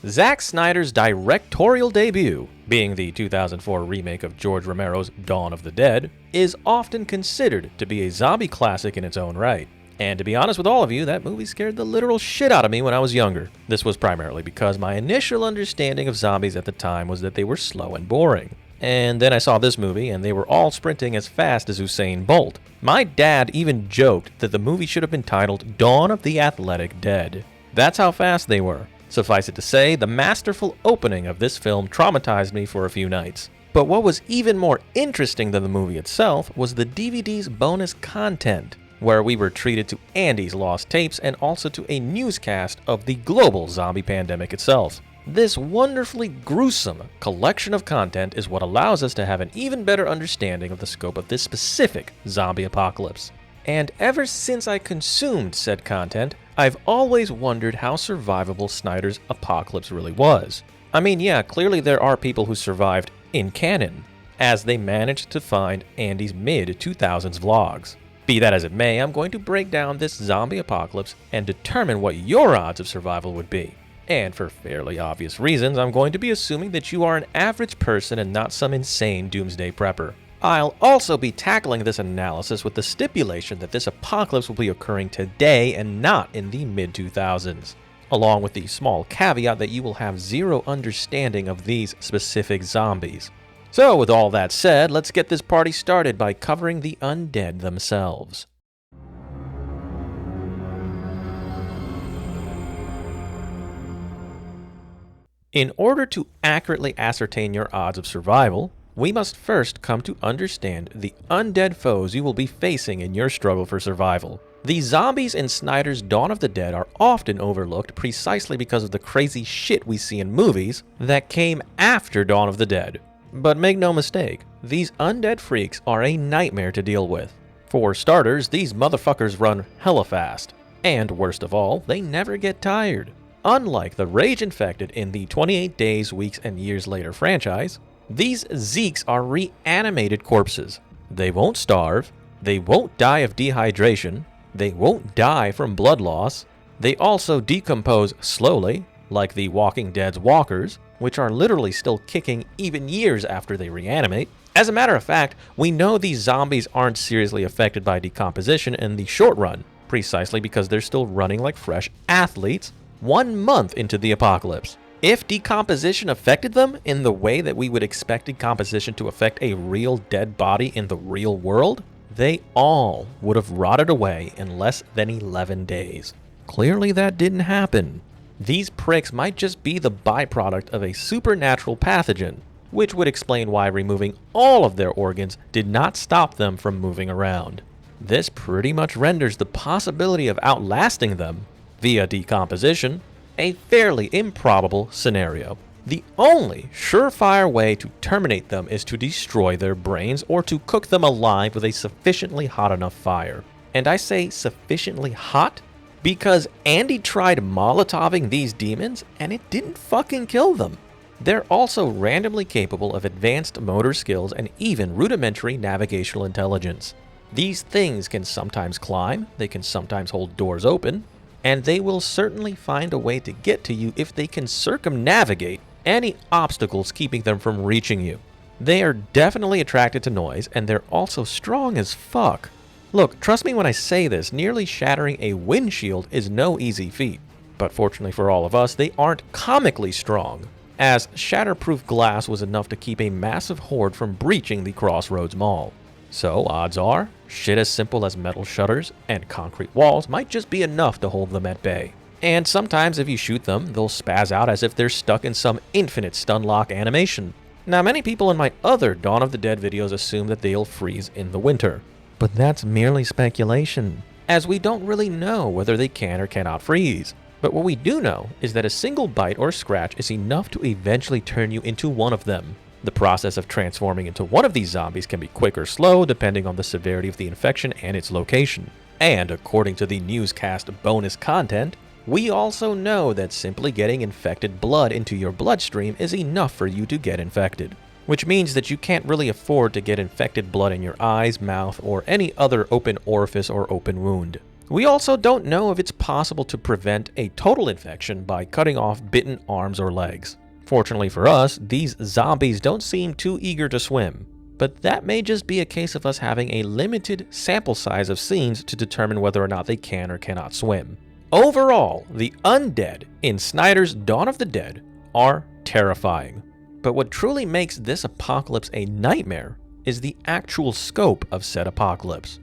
Zack Snyder's directorial debut, being the 2004 remake of George Romero's Dawn of the Dead, is often considered to be a zombie classic in its own right. And to be honest with all of you, that movie scared the literal shit out of me when I was younger. This was primarily because my initial understanding of zombies at the time was that they were slow and boring. And then I saw this movie and they were all sprinting as fast as Usain Bolt. My dad even joked that the movie should have been titled Dawn of the Athletic Dead. That's how fast they were. Suffice it to say, the masterful opening of this film traumatized me for a few nights. But what was even more interesting than the movie itself was the DVD's bonus content, where we were treated to Andy's lost tapes and also to a newscast of the global zombie pandemic itself. This wonderfully gruesome collection of content is what allows us to have an even better understanding of the scope of this specific zombie apocalypse. And ever since I consumed said content, I've always wondered how survivable Snyder's apocalypse really was. I mean, yeah, clearly there are people who survived in canon, as they managed to find Andy's mid-2000s vlogs. Be that as it may, I'm going to break down this zombie apocalypse and determine what your odds of survival would be. And for fairly obvious reasons, I'm going to be assuming that you are an average person and not some insane doomsday prepper. I'll also be tackling this analysis with the stipulation that this apocalypse will be occurring today and not in the mid-2000s, along with the small caveat that you will have zero understanding of these specific zombies. So with all that said, let's get this party started by covering the undead themselves. In order to accurately ascertain your odds of survival, we must first come to understand the undead foes you will be facing in your struggle for survival. The zombies in Snyder's Dawn of the Dead are often overlooked precisely because of the crazy shit we see in movies that came after Dawn of the Dead. But make no mistake, these undead freaks are a nightmare to deal with. For starters, these motherfuckers run hella fast. And worst of all, they never get tired. Unlike the rage infected in the 28 Days, Weeks, and Years Later franchise, these Zeeks are reanimated corpses. They won't starve, they won't die of dehydration, they won't die from blood loss, they also decompose slowly, like the Walking Dead's walkers, which are literally still kicking even years after they reanimate. As a matter of fact, we know these zombies aren't seriously affected by decomposition in the short run, precisely because they're still running like fresh athletes 1 month into the apocalypse. If decomposition affected them in the way that we would expect decomposition to affect a real dead body in the real world, they all would have rotted away in less than 11 days. Clearly that didn't happen. These pricks might just be the byproduct of a supernatural pathogen, which would explain why removing all of their organs did not stop them from moving around. This pretty much renders the possibility of outlasting them via decomposition a fairly improbable scenario. The only surefire way to terminate them is to destroy their brains or to cook them alive with a sufficiently hot enough fire. And I say sufficiently hot because Andy tried Molotoving these demons and it didn't fucking kill them. They're also randomly capable of advanced motor skills and even rudimentary navigational intelligence. These things can sometimes climb, they can sometimes hold doors open, and they will certainly find a way to get to you if they can circumnavigate any obstacles keeping them from reaching you. They are definitely attracted to noise, and they're also strong as fuck. Look, trust me when I say this, nearly shattering a windshield is no easy feat. But fortunately for all of us, they aren't comically strong, as shatterproof glass was enough to keep a massive horde from breaching the Crossroads Mall. So odds are, shit as simple as metal shutters and concrete walls might just be enough to hold them at bay. And sometimes if you shoot them, they'll spaz out as if they're stuck in some infinite stun lock animation. Now many people in my other Dawn of the Dead videos assume that they'll freeze in the winter. But that's merely speculation, as we don't really know whether they can or cannot freeze. But what we do know is that a single bite or scratch is enough to eventually turn you into one of them. The process of transforming into one of these zombies can be quick or slow depending on the severity of the infection and its location. And according to the newscast bonus content, we also know that simply getting infected blood into your bloodstream is enough for you to get infected. Which means that you can't really afford to get infected blood in your eyes, mouth, or any other open orifice or open wound. We also don't know if it's possible to prevent a total infection by cutting off bitten arms or legs. Fortunately for us, these zombies don't seem too eager to swim, but that may just be a case of us having a limited sample size of scenes to determine whether or not they can or cannot swim. Overall, the undead in Snyder's Dawn of the Dead are terrifying. But what truly makes this apocalypse a nightmare is the actual scope of said apocalypse.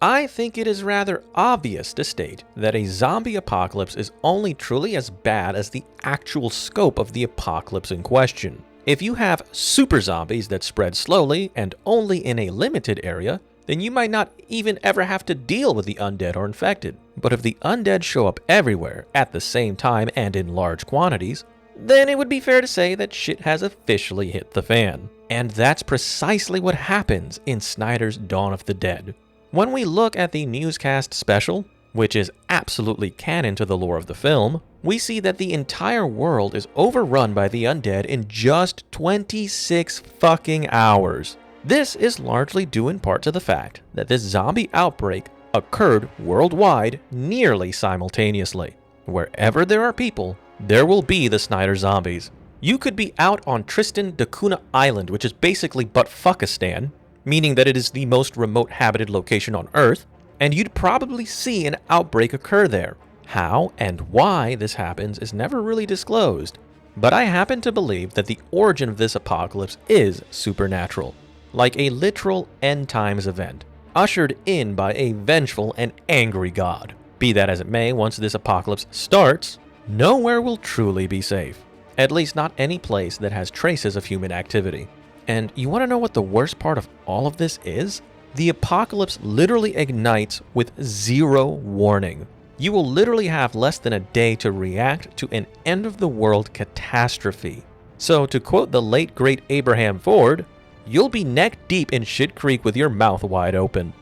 I think it is rather obvious to state that a zombie apocalypse is only truly as bad as the actual scope of the apocalypse in question. If you have super zombies that spread slowly and only in a limited area, then you might not even ever have to deal with the undead or infected. But if the undead show up everywhere at the same time and in large quantities, then it would be fair to say that shit has officially hit the fan. And that's precisely what happens in Snyder's Dawn of the Dead. When we look at the newscast special, which is absolutely canon to the lore of the film, we see that the entire world is overrun by the undead in just 26 fucking hours. This is largely due in part to the fact that this zombie outbreak occurred worldwide nearly simultaneously. Wherever there are people, there will be the Snyder zombies. You could be out on Tristan da Cunha Island, which is basically Buttfuckistan, meaning that it is the most remote habited location on Earth, and you'd probably see an outbreak occur there. How and why this happens is never really disclosed, but I happen to believe that the origin of this apocalypse is supernatural, like a literal end times event, ushered in by a vengeful and angry god. Be that as it may, once this apocalypse starts, nowhere will truly be safe, at least not any place that has traces of human activity. And you want to know what the worst part of all of this is? The apocalypse literally ignites with zero warning. You will literally have less than a day to react to an end-of-the-world catastrophe. So to quote the late great Abraham Ford, you'll be neck deep in shit creek with your mouth wide open.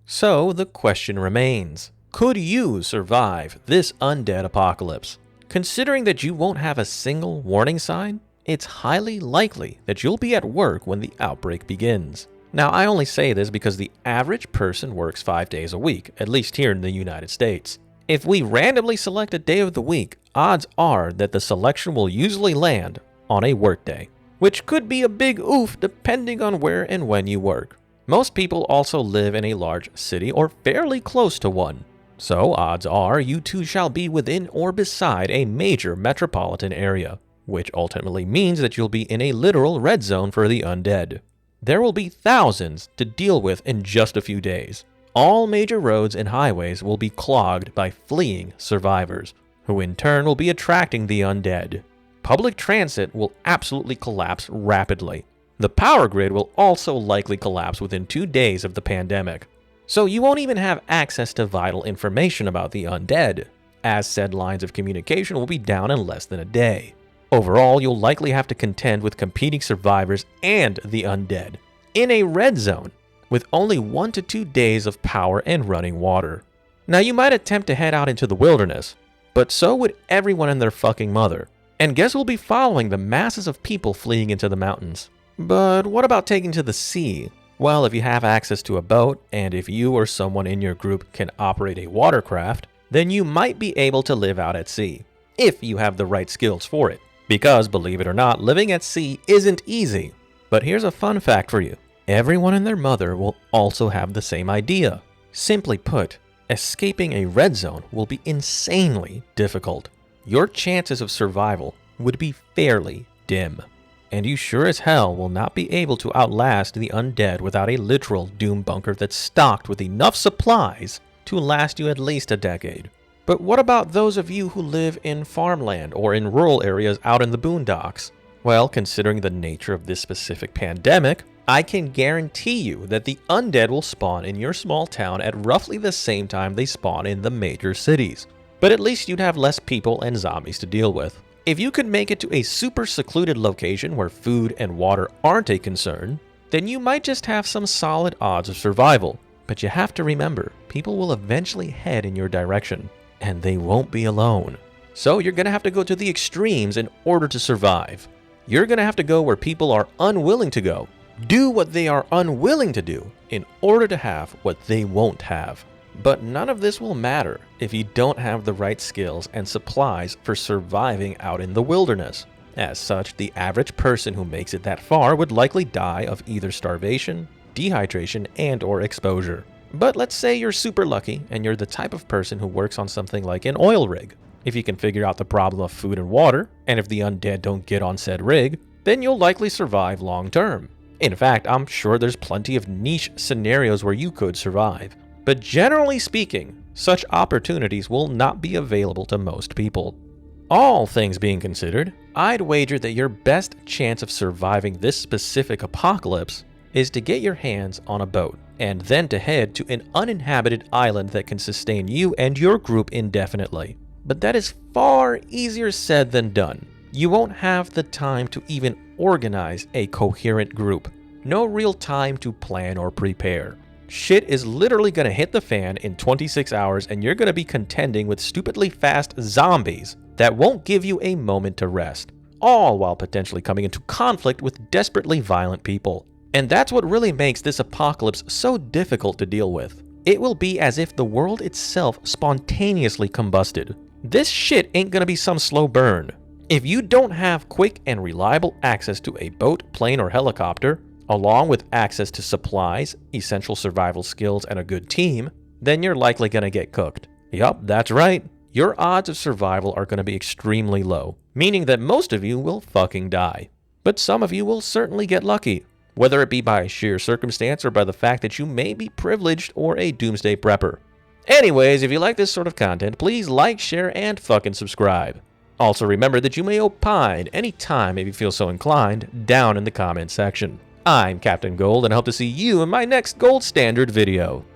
So the question remains. Could you survive this undead apocalypse? Considering that you won't have a single warning sign, it's highly likely that you'll be at work when the outbreak begins. Now, I only say this because the average person works 5 days a week, at least here in the United States. If we randomly select a day of the week, odds are that the selection will usually land on a workday, which could be a big oof depending on where and when you work. Most people also live in a large city or fairly close to one. So odds are you too shall be within or beside a major metropolitan area, which ultimately means that you'll be in a literal red zone for the undead. There will be thousands to deal with in just a few days. All major roads and highways will be clogged by fleeing survivors, who in turn will be attracting the undead. Public transit will absolutely collapse rapidly. The power grid will also likely collapse within 2 days of the pandemic. So you won't even have access to vital information about the undead, as said lines of communication will be down in less than a day. Overall, you'll likely have to contend with competing survivors and the undead in a red zone with only 1 to 2 days of power and running water. Now you might attempt to head out into the wilderness, but so would everyone and their fucking mother. And guess who'll be following the masses of people fleeing into the mountains? But what about taking to the sea? Well, if you have access to a boat, and if you or someone in your group can operate a watercraft, then you might be able to live out at sea, if you have the right skills for it. Because, believe it or not, living at sea isn't easy. But here's a fun fact for you. Everyone and their mother will also have the same idea. Simply put, escaping a red zone will be insanely difficult. Your chances of survival would be fairly dim. And you sure as hell will not be able to outlast the undead without a literal doom bunker that's stocked with enough supplies to last you at least a decade. But what about those of you who live in farmland or in rural areas out in the boondocks? Well, considering the nature of this specific pandemic, I can guarantee you that the undead will spawn in your small town at roughly the same time they spawn in the major cities. But at least you'd have less people and zombies to deal with. If you could make it to a super secluded location where food and water aren't a concern, then you might just have some solid odds of survival. But you have to remember, people will eventually head in your direction. and they won't be alone. So you're going to have to go to the extremes in order to survive. You're going to have to go where people are unwilling to go. Do what they are unwilling to do in order to have what they won't have. But none of this will matter if you don't have the right skills and supplies for surviving out in the wilderness. As such, the average person who makes it that far would likely die of either starvation, dehydration, and/or exposure. But let's say you're super lucky and you're the type of person who works on something like an oil rig. If you can figure out the problem of food and water, and if the undead don't get on said rig, then you'll likely survive long term. In fact, I'm sure there's plenty of niche scenarios where you could survive. But generally speaking, such opportunities will not be available to most people. All things being considered, I'd wager that your best chance of surviving this specific apocalypse is to get your hands on a boat, and then to head to an uninhabited island that can sustain you and your group indefinitely. But that is far easier said than done. You won't have the time to even organize a coherent group. No real time to plan or prepare. Shit is literally gonna hit the fan in 26 hours and you're gonna be contending with stupidly fast zombies that won't give you a moment to rest, all while potentially coming into conflict with desperately violent people. And that's what really makes this apocalypse so difficult to deal with. It will be as if the world itself spontaneously combusted. This shit ain't gonna be some slow burn. If you don't have quick and reliable access to a boat, plane, or helicopter, along with access to supplies, essential survival skills, and a good team, then you're likely gonna get cooked. Yup, that's right. Your odds of survival are gonna be extremely low, meaning that most of you will fucking die. But some of you will certainly get lucky, whether it be by sheer circumstance or by the fact that you may be privileged or a doomsday prepper. Anyways, if you like this sort of content, please like, share, and fucking subscribe. Also remember that you may opine anytime if you feel so inclined down in the comment section. I'm Captain Gold and I hope to see you in my next Gold Standard video.